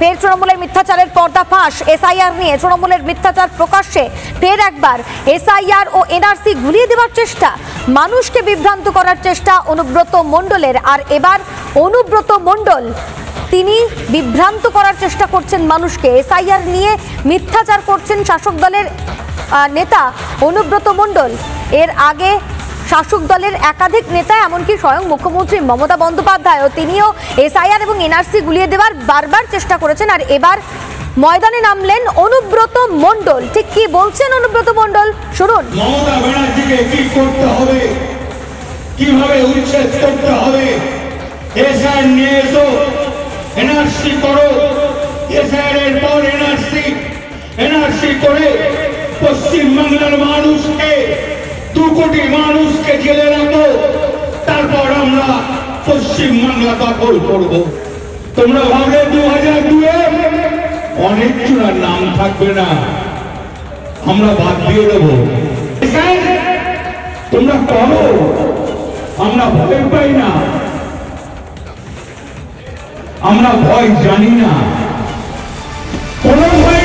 ফের তৃণমূলের মিথ্যাচারের পর্দাফাঁস। এসআইআর নিয়ে তৃণমূলের মিথ্যাচার প্রকাশ্যে। ফের একবার এসআইআর ও এনআরসি গুলিয়ে দেওয়ার চেষ্টা, মানুষকে বিভ্রান্ত করার চেষ্টা অনুব্রত মণ্ডলের। আর এবার অনুব্রত মণ্ডল তিনি বিভ্রান্ত করার চেষ্টা করছেন মানুষকে। এসআইআর নিয়ে মিথ্যাচার করছেন শাসক দলের নেতা অনুব্রত মণ্ডল। এর আগে শাসক দলের একাধিক নেতা, এমনকি স্বয়ং মুখ্যমন্ত্রী মমতা বন্দ্যোপাধ্যায়ও তিনিও এসআইআর এবং এনআরসি গুলিয়ে দেওয়ার বারবার চেষ্টা করেছেন। আর এবার ময়দানে নামলেন অনুব্রত মণ্ডল। ঠিক কি বলছেন অনুব্রত মণ্ডল, শুনুন। মমতা ব্যানার্জিকে কি করতে হবে, কিভাবে উচ্ছেদ করতে হবে, এসআইআর নিয়ে এসো, এনআরসি করো, এসআইআর এর পর এনআরসি করে পশ্চিমবাংলার মানুষকে 2 কোটি মানুষকে জেলে রাখো, তারপর আমরা পশ্চিমবাংলা দখল করব। তোমরা ভাবলে 2002-এ অনেক জনের নাম থাকবে না, আমরা বাদ দিয়ে দেবো। তোমরা করো, আমরা ভয় পাই না, আমরা ভয় জানি না, কোনো ভয়